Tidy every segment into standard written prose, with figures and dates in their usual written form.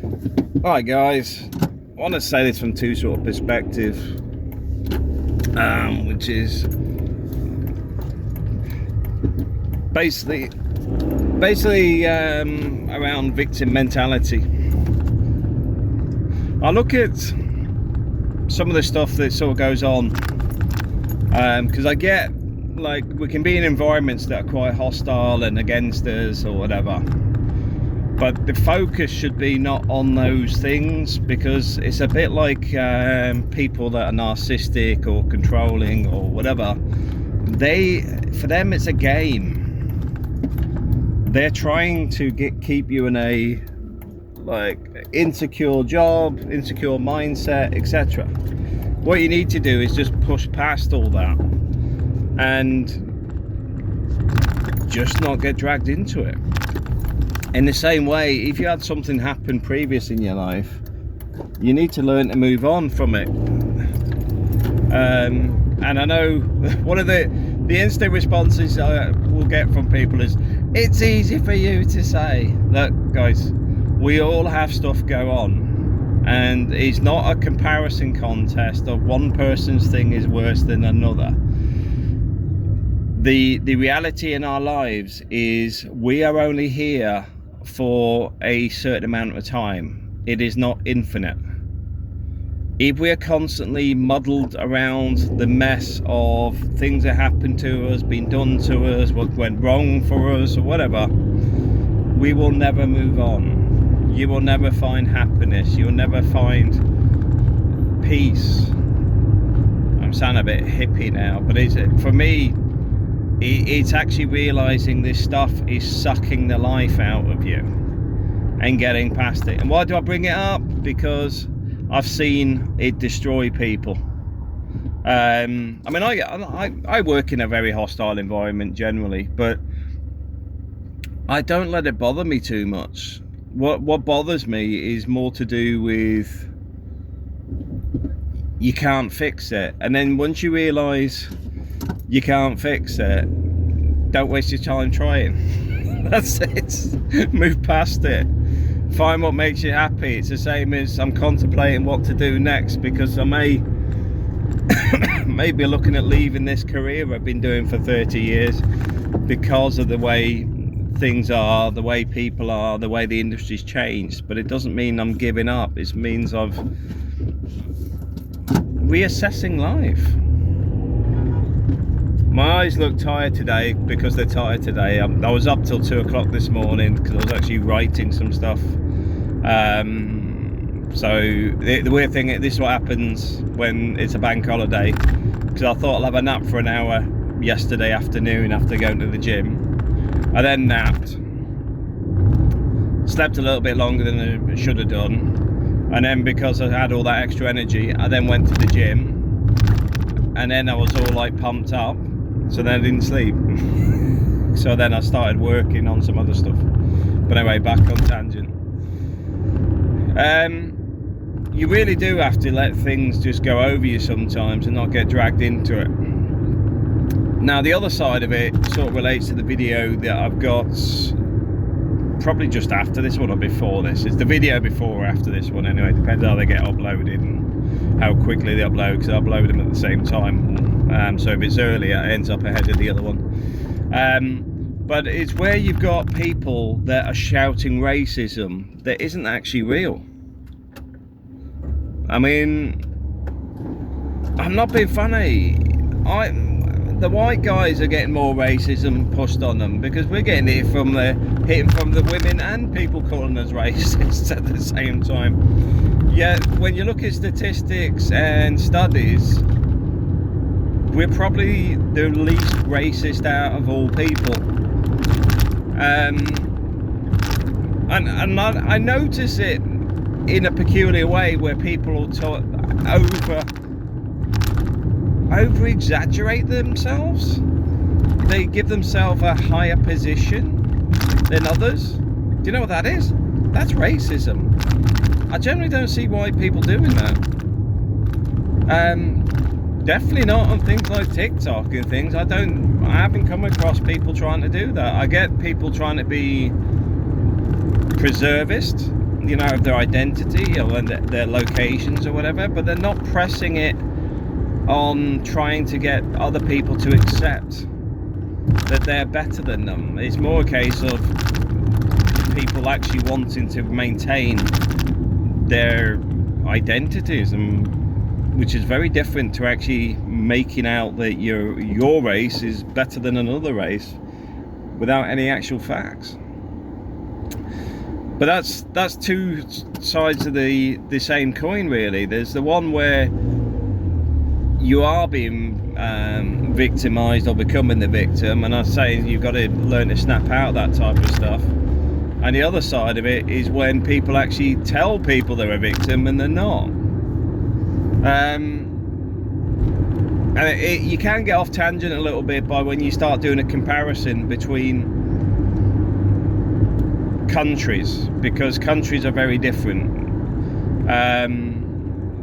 Alright guys, I want to say this from two sort of perspectives, which is basically around victim mentality. I look at some of the stuff that sort of goes on, because I get, like, we can be in environments that are quite hostile and against us or whatever, but the focus should be not on those things, because it's a bit like people that are narcissistic or controlling or whatever. For them it's a game. They're trying to keep you in a insecure job, insecure mindset, etc. What you need to do is just push past all that and just not get dragged into it. In the same way, if you had something happen previous in your life, you need to learn to move on from it. And I know one of the instant responses I will get from people is, it's easy for you to say. Look guys, we all have stuff go on, and it's not a comparison contest of one person's thing is worse than another. The reality in our lives is we are only here for a certain amount of time. It is not infinite. If we're constantly muddled around the mess of things that happened to us, been done to us, what went wrong for us or whatever, we will never move on. You will never find happiness. You'll never find peace. I'm sounding a bit hippie now, but for me, it's actually realizing this stuff is sucking the life out of you and getting past it. And why do I bring it up? Because I've seen it destroy people. I mean, I work in a very hostile environment generally, but I don't let it bother me too much. What bothers me is more to do with you can't fix it. And then once you realize you can't fix it, don't waste your time trying. That's it. Move past it. Find what makes you happy. It's the same as I'm contemplating what to do next, because I may be looking at leaving this career I've been doing for 30 years because of the way things are, the way people are, the way the industry's changed. But it doesn't mean I'm giving up. It means I've reassessing life. My eyes look tired today because they're tired today. I was up till 2 o'clock this morning because I was actually writing some stuff. So the weird thing, this is what happens when it's a bank holiday, because I thought I'll have a nap for an hour yesterday afternoon after going to the gym. I then napped, slept a little bit longer than I should have done, and then because I had all that extra energy, I then went to the gym, and then I was all like pumped up. So then I didn't sleep. So then I started working on some other stuff. But anyway, back on tangent. You really do have to let things just go over you sometimes and not get dragged into it. Now the other side of it sort of relates to the video that I've got probably just after this one or before this. It's the video before or after this one anyway. It depends how they get uploaded and how quickly they upload, because I upload them at the same time. So if it's earlier, it ends up ahead of the other one. But it's where you've got people that are shouting racism that isn't actually real. I mean, I'm not being funny. The white guys are getting more racism pushed on them because we're getting hitting from the women and people calling us racists at the same time. Yet when you look at statistics and studies, we're probably the least racist out of all people. And I notice it in a peculiar way where people will over exaggerate themselves. They give themselves a higher position than others. Do you know what that is? That's racism. I generally don't see why people doing that. Definitely not on things like TikTok and things. I haven't come across people trying to do that. I get people trying to be preservist you know, of their identity or their locations or whatever, but they're not pressing it on trying to get other people to accept that they're better than them. It's more a case of people actually wanting to maintain their identities, and which is very different to actually making out that your race is better than another race without any actual facts. But that's two sides of the same coin, really. There's the one where you are being victimized or becoming the victim, and I'm saying you've got to learn to snap out that type of stuff. And the other side of it is when people actually tell people they're a victim and they're not. And you can get off tangent a little bit by when you start doing a comparison between countries, because countries are very different.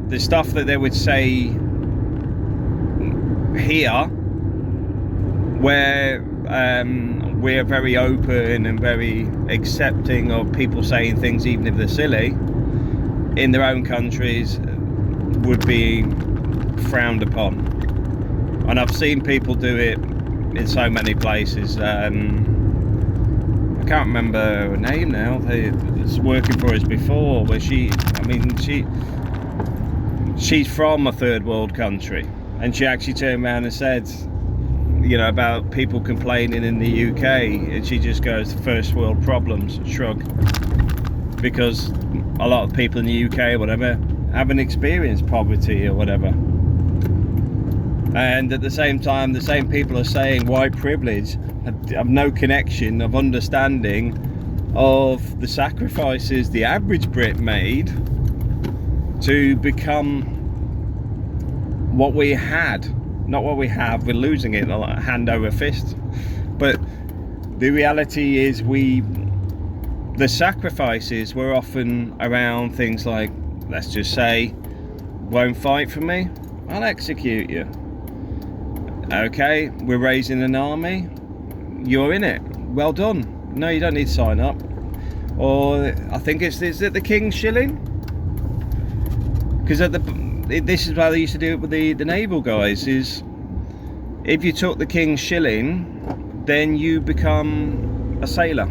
The stuff that they would say here, where we're very open and very accepting of people saying things even if they're silly, in their own countries would be frowned upon. And I've seen people do it in so many places. I can't remember her name now. They was working for us before, where she's from a third world country, and she actually turned around and said, you know, about people complaining in the UK, and she just goes, first world problems, shrug, because a lot of people in the UK or whatever haven't experienced poverty or whatever. And at the same time, the same people are saying white privilege have no connection of understanding of the sacrifices the average Brit made to become what we had. Not what we have, we're losing it hand over fist. But the reality is the sacrifices were often around things like, let's just say, won't fight for me, I'll execute you. Okay, we're raising an army, you're in it, well done. No, you don't need to sign up. Or I think is it the King's Shilling? Because this is how they used to do it with the naval guys, is if you took the King's Shilling, then you become a sailor.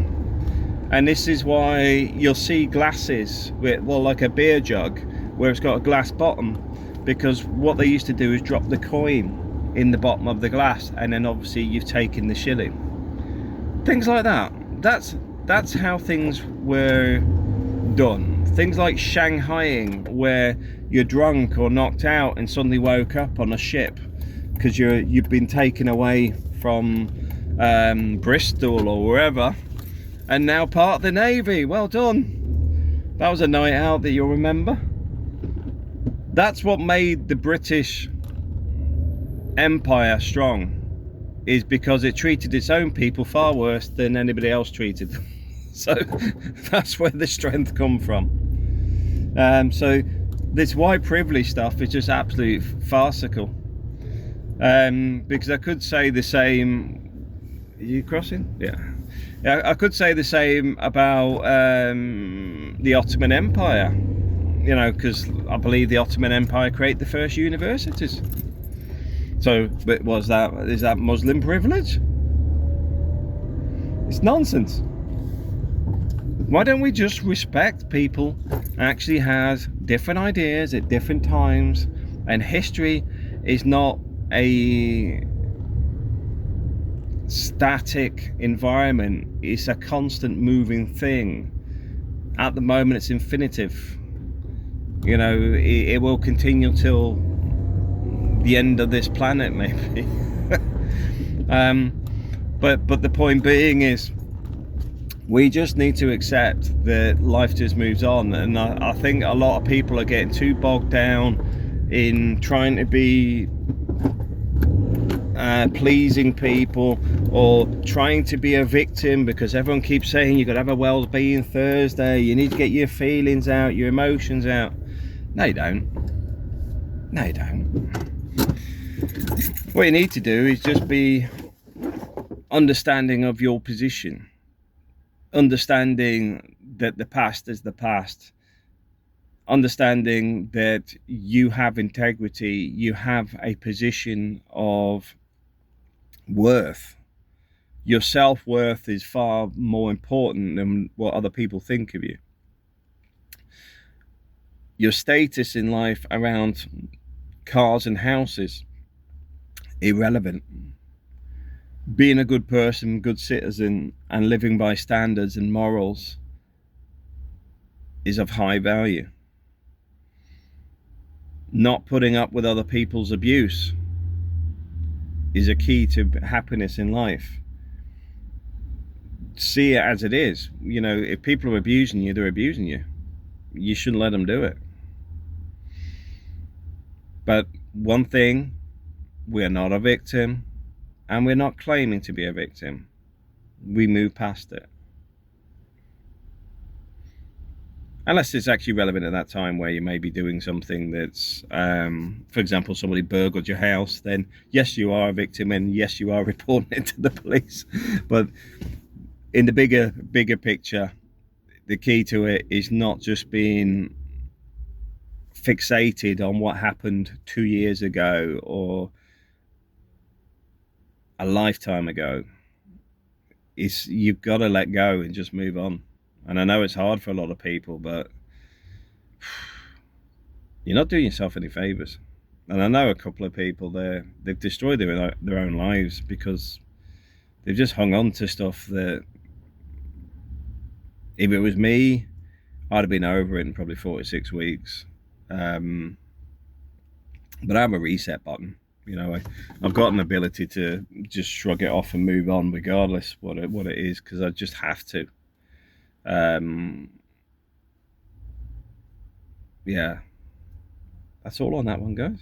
And this is why you'll see glasses with, well, like a beer jug where it's got a glass bottom, because what they used to do is drop the coin in the bottom of the glass, and then obviously you've taken the shilling. Things like that. That's how things were done. Things like Shanghaiing, where you're drunk or knocked out and suddenly woke up on a ship because you've been taken away from Bristol or wherever, and now part of the Navy. Well done. That was a night out that you'll remember. That's what made the British Empire strong, is because it treated its own people far worse than anybody else treated them. So that's where the strength come from. So this white privilege stuff is just absolutely farcical. Because I could say the same. Are you crossing? Yeah. I could say the same about the Ottoman Empire. You know, because I believe the Ottoman Empire created the first universities. So, but is that Muslim privilege? It's nonsense. Why don't we just respect people actually has different ideas at different times, and history is not a static environment, it's a constant moving thing. At the moment it's infinitive. You know, it will continue till the end of this planet, maybe. But the point being is, we just need to accept that life just moves on. And I think a lot of people are getting too bogged down in trying to be pleasing people, or trying to be a victim, because everyone keeps saying you've got to have a well-being Thursday, you need to get your feelings out, your emotions out. No, you don't. No, you don't. What you need to do is just be understanding of your position, understanding that the past is the past. Understanding that you have integrity, you have a position of worth. Your self-worth is far more important than what other people think of you. Your status in life around cars and houses, irrelevant. Being a good person, good citizen, and living by standards and morals is of high value. Not putting up with other people's abuse is a key to happiness in life. See it as it is. You know, if people are abusing you, they're abusing you. You shouldn't let them do it. But one thing, we're not a victim, and we're not claiming to be a victim. We move past it. Unless it's actually relevant at that time where you may be doing something that's, for example, somebody burgled your house, then yes, you are a victim, and yes, you are reporting it to the police. But in the bigger picture, the key to it is not just being fixated on what happened 2 years ago or a lifetime ago. You've got to let go and just move on. And I know it's hard for a lot of people, but you're not doing yourself any favors. And I know a couple of people there, they've destroyed their own lives because they've just hung on to stuff that, if it was me, I'd have been over it in probably 46 weeks. But I have a reset button. You know, I've got an ability to just shrug it off and move on, regardless what it is, because I just have to. Yeah, that's all on that one, guys.